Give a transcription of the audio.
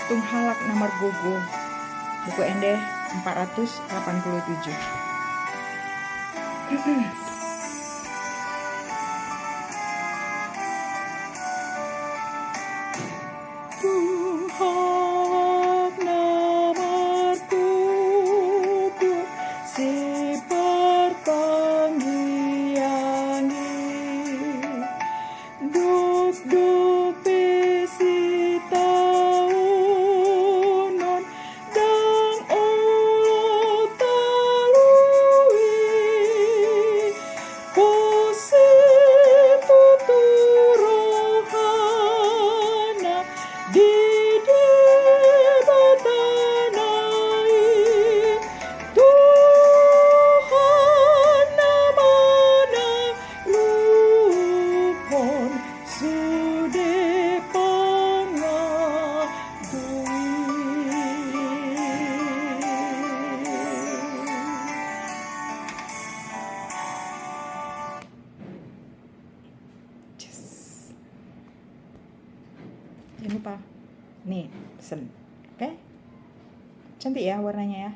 Tung Halak Namar Gogo, buku Ende 487. Tung Halak Namar Gogo, sepertanggiangi duk duk besi tahunan dang olo talui pose tuturohana di debatanai Tuhan namana lupon sude Jangan lupa nih pesen, oke? Cantik ya warnanya ya.